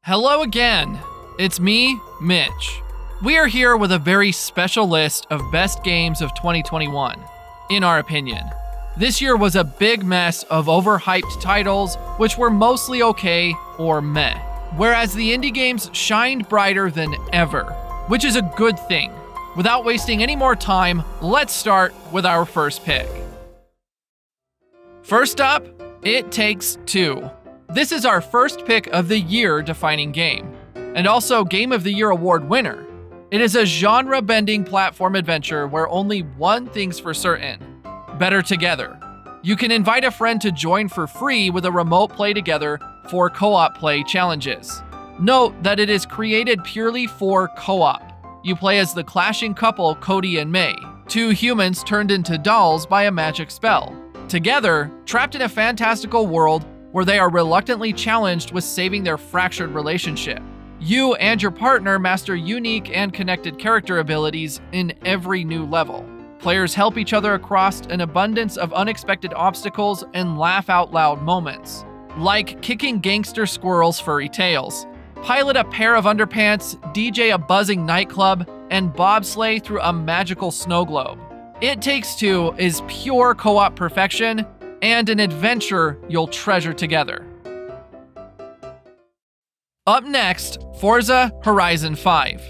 Hello again. It's me, Mitch. We are here with a very special list of best games of 2021, in our opinion. This year was a big mess of overhyped titles, which were mostly okay or meh, whereas the indie games shined brighter than ever, which is a good thing. Without wasting any more time, let's start with our first pick. First up, It Takes Two. This is our first pick of the year-defining game, and also Game of the Year award winner. It is a genre-bending platform adventure where only one thing's for certain: better together. You can invite a friend to join for free with a remote play together for co-op play challenges. Note that it is created purely for co-op. You play as the clashing couple Cody and May, two humans turned into dolls by a magic spell. Together, trapped in a fantastical world where they are reluctantly challenged with saving their fractured relationship. You and your partner master unique and connected character abilities in every new level. Players help each other across an abundance of unexpected obstacles and laugh out loud moments, like kicking gangster squirrels' furry tails, pilot a pair of underpants, DJ a buzzing nightclub, and bobsleigh through a magical snow globe. It Takes Two is pure co-op perfection and an adventure you'll treasure together. Up next, Forza Horizon 5.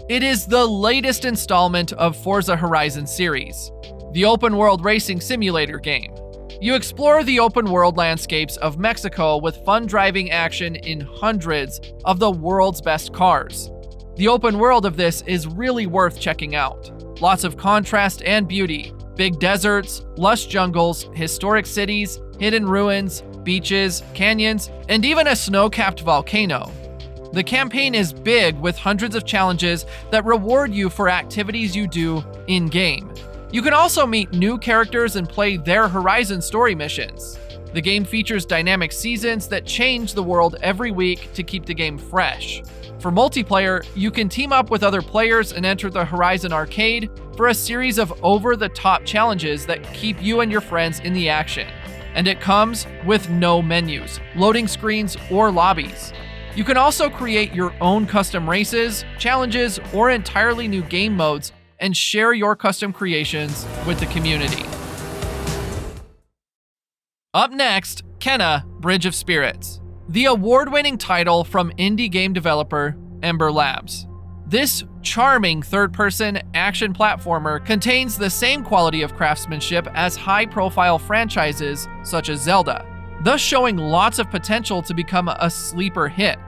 It is the latest installment of Forza Horizon series, the open-world racing simulator game. You explore the open-world landscapes of Mexico with fun driving action in hundreds of the world's best cars. The open world of this is really worth checking out. Lots of contrast and beauty. Big deserts, lush jungles, historic cities, hidden ruins, beaches, canyons, and even a snow-capped volcano. The campaign is big with hundreds of challenges that reward you for activities you do in-game. You can also meet new characters and play their Horizon story missions. The game features dynamic seasons that change the world every week to keep the game fresh. For multiplayer, you can team up with other players and enter the Horizon Arcade for a series of over-the-top challenges that keep you and your friends in the action. And it comes with no menus, loading screens, or lobbies. You can also create your own custom races, challenges, or entirely new game modes and share your custom creations with the community. Up next, Kena: Bridge of Spirits, the award-winning title from indie game developer Ember Labs. This charming third-person action platformer contains the same quality of craftsmanship as high-profile franchises such as Zelda, thus showing lots of potential to become a sleeper hit.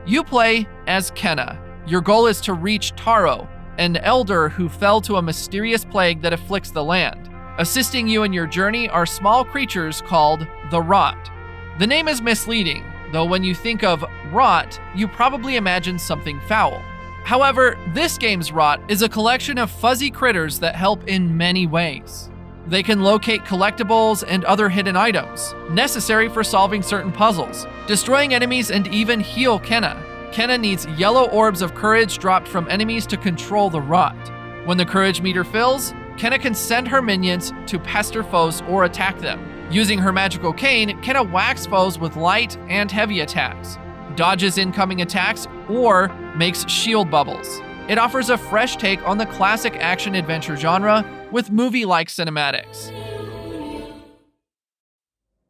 You play as Kena. Your goal is to reach Taro, an elder who fell to a mysterious plague that afflicts the land. Assisting you in your journey are small creatures called the Rot. The name is misleading, though when you think of rot, you probably imagine something foul. However, this game's Rot is a collection of fuzzy critters that help in many ways. They can locate collectibles and other hidden items, necessary for solving certain puzzles, destroying enemies, and even heal Kena. Kena needs yellow orbs of courage dropped from enemies to control the Rot. When the courage meter fills, Kena can send her minions to pester foes or attack them. Using her magical cane, Kena whacks foes with light and heavy attacks, dodges incoming attacks, or makes shield bubbles. It offers a fresh take on the classic action-adventure genre with movie-like cinematics.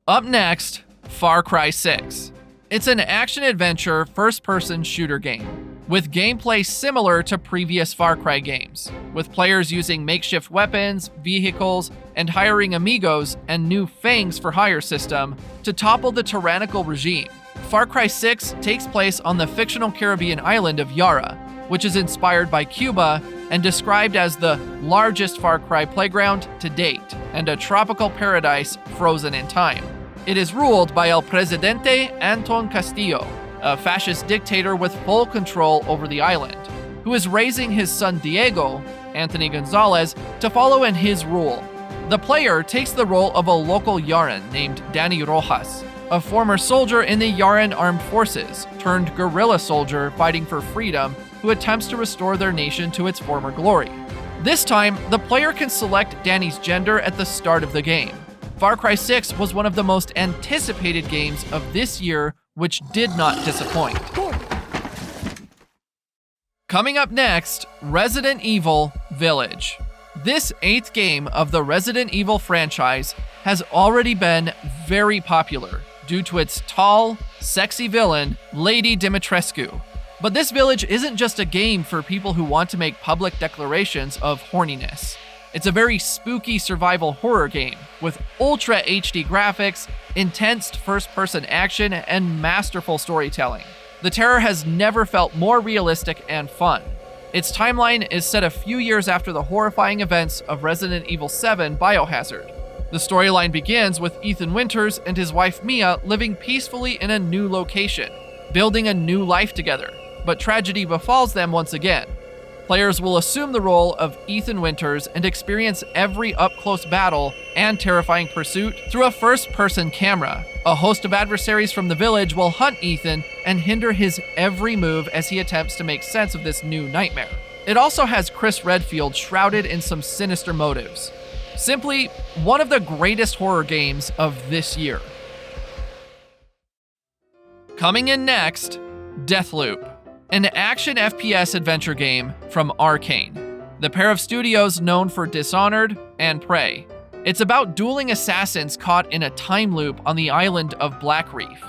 Up next, Far Cry 6. It's an action-adventure first-person shooter game, with gameplay similar to previous Far Cry games, with players using makeshift weapons, vehicles, and hiring amigos and new Fangs for Hire system to topple the tyrannical regime. Far Cry 6 takes place on the fictional Caribbean island of Yara, which is inspired by Cuba and described as the largest Far Cry playground to date and a tropical paradise frozen in time. It is ruled by El Presidente Anton Castillo, a fascist dictator with full control over the island, who is raising his son Diego, Anthony Gonzalez, to follow in his rule. The player takes the role of a local Yaran named Danny Rojas, a former soldier in the Yaran Armed Forces, turned guerrilla soldier fighting for freedom who attempts to restore their nation to its former glory. This time, the player can select Danny's gender at the start of the game. Far Cry 6 was one of the most anticipated games of this year, which did not disappoint. Coming up next, Resident Evil Village. This 8th game of the Resident Evil franchise has already been very popular due to its tall, sexy villain, Lady Dimitrescu. But this village isn't just a game for people who want to make public declarations of horniness. It's a very spooky survival horror game with ultra HD graphics, intense first-person action, and masterful storytelling. The terror has never felt more realistic and fun. Its timeline is set a few years after the horrifying events of Resident Evil 7 Biohazard. The storyline begins with Ethan Winters and his wife Mia living peacefully in a new location, building a new life together, but tragedy befalls them once again. Players will assume the role of Ethan Winters and experience every up-close battle and terrifying pursuit through a first-person camera. A host of adversaries from the village will hunt Ethan and hinder his every move as he attempts to make sense of this new nightmare. It also has Chris Redfield shrouded in some sinister motives. Simply, one of the greatest horror games of this year. Coming in next, Deathloop, an action FPS adventure game from Arcane, the pair of studios known for Dishonored and Prey. It's about dueling assassins caught in a time loop on the island of Black Reef,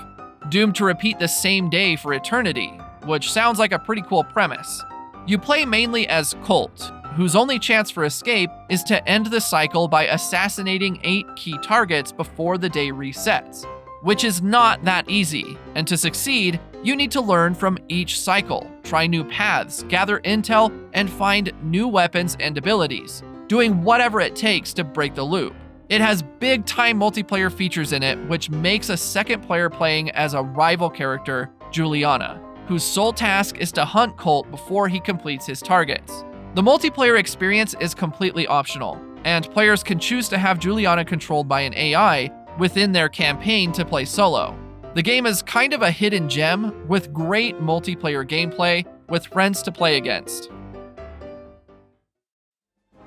doomed to repeat the same day for eternity, which sounds like a pretty cool premise. You play mainly as Colt, whose only chance for escape is to end the cycle by assassinating 8 key targets before the day resets, which is not that easy, and to succeed, you need to learn from each cycle, try new paths, gather intel, and find new weapons and abilities, doing whatever it takes to break the loop. It has big-time multiplayer features in it, which makes a second player playing as a rival character, Juliana, whose sole task is to hunt Colt before he completes his targets. The multiplayer experience is completely optional, and players can choose to have Juliana controlled by an AI within their campaign to play solo. The game is kind of a hidden gem with great multiplayer gameplay with friends to play against.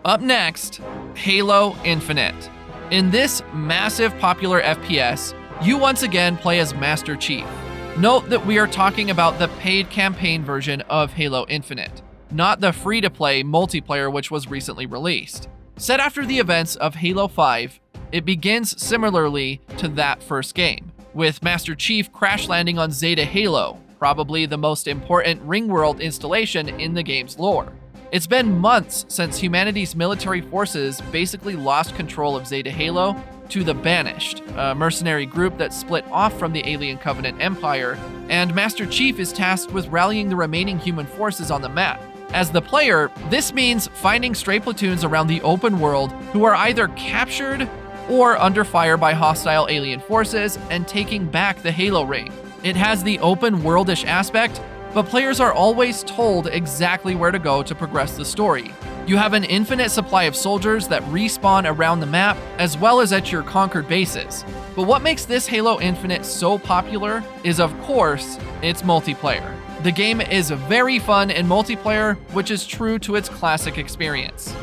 Up next, Halo Infinite. In this massive popular FPS, you once again play as Master Chief. Note that we are talking about the paid campaign version of Halo Infinite, not the free-to-play multiplayer which was recently released. Set after the events of Halo 5, it begins similarly to that first game, with Master Chief crash landing on Zeta Halo, probably the most important Ringworld installation in the game's lore. It's been months since humanity's military forces basically lost control of Zeta Halo to the Banished, a mercenary group that split off from the Alien Covenant Empire, and Master Chief is tasked with rallying the remaining human forces on the map. As the player, this means finding stray platoons around the open world who are either captured or under fire by hostile alien forces and taking back the Halo ring. It has the open worldish aspect, but players are always told exactly where to go to progress the story. You have an infinite supply of soldiers that respawn around the map, as well as at your conquered bases. But what makes this Halo Infinite so popular is, of course, its multiplayer. The game is very fun in multiplayer, which is true to its classic experience.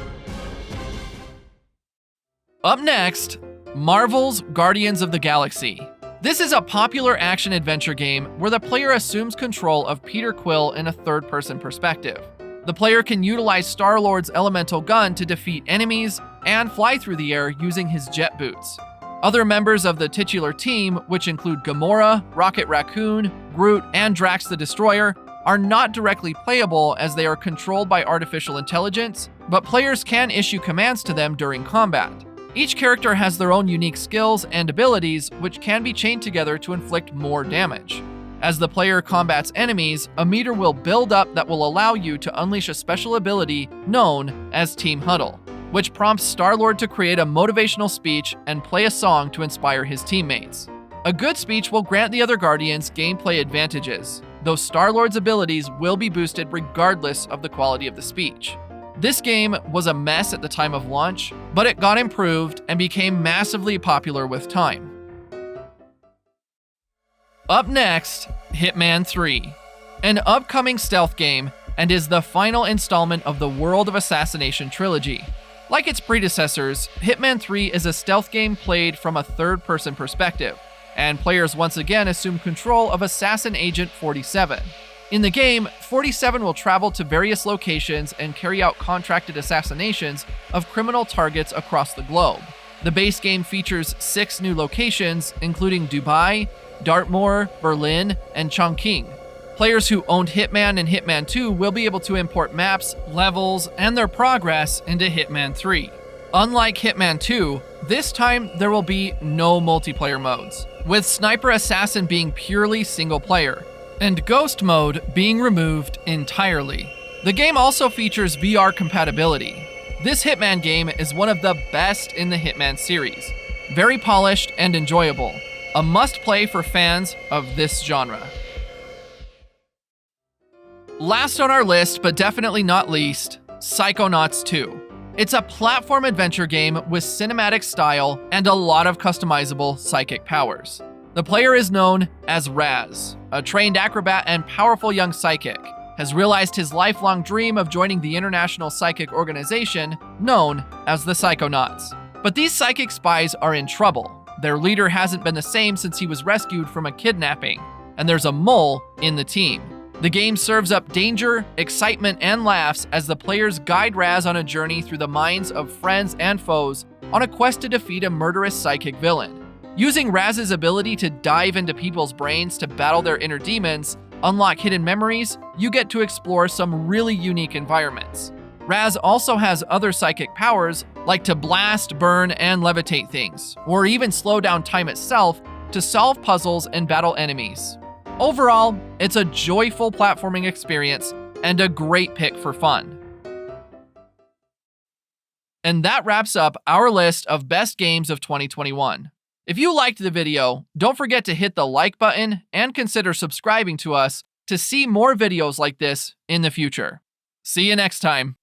Up next, Marvel's Guardians of the Galaxy. This is a popular action-adventure game where the player assumes control of Peter Quill in a third-person perspective. The player can utilize Star-Lord's elemental gun to defeat enemies and fly through the air using his jet boots. Other members of the titular team, which include Gamora, Rocket Raccoon, Groot, and Drax the Destroyer, are not directly playable as they are controlled by artificial intelligence, but players can issue commands to them during combat. Each character has their own unique skills and abilities, which can be chained together to inflict more damage. As the player combats enemies, a meter will build up that will allow you to unleash a special ability known as Team Huddle, which prompts Star-Lord to create a motivational speech and play a song to inspire his teammates. A good speech will grant the other Guardians gameplay advantages, though Star-Lord's abilities will be boosted regardless of the quality of the speech. This game was a mess at the time of launch, but it got improved and became massively popular with time. Up next, Hitman 3, an upcoming stealth game and is the final installment of the World of Assassination trilogy. Like its predecessors, Hitman 3 is a stealth game played from a third-person perspective, and players once again assume control of Assassin Agent 47. In the game, 47 will travel to various locations and carry out contracted assassinations of criminal targets across the globe. The base game features 6 new locations, including Dubai, Dartmoor, Berlin, and Chongqing. Players who owned Hitman and Hitman 2 will be able to import maps, levels, and their progress into Hitman 3. Unlike Hitman 2, this time there will be no multiplayer modes, with Sniper Assassin being purely single player, and Ghost Mode being removed entirely. The game also features VR compatibility. This Hitman game is one of the best in the Hitman series. Very polished and enjoyable. A must-play for fans of this genre. Last on our list, but definitely not least, Psychonauts 2. It's a platform adventure game with cinematic style and a lot of customizable psychic powers. The player is known as Raz, a trained acrobat and powerful young psychic, has realized his lifelong dream of joining the international psychic organization known as the Psychonauts. But these psychic spies are in trouble. Their leader hasn't been the same since he was rescued from a kidnapping, and there's a mole in the team. The game serves up danger, excitement, and laughs as the players guide Raz on a journey through the minds of friends and foes on a quest to defeat a murderous psychic villain. Using Raz's ability to dive into people's brains to battle their inner demons, unlock hidden memories, you get to explore some really unique environments. Raz also has other psychic powers, like to blast, burn, and levitate things, or even slow down time itself to solve puzzles and battle enemies. Overall, it's a joyful platforming experience and a great pick for fun. And that wraps up our list of best games of 2021. If you liked the video, don't forget to hit the like button and consider subscribing to us to see more videos like this in the future. See you next time.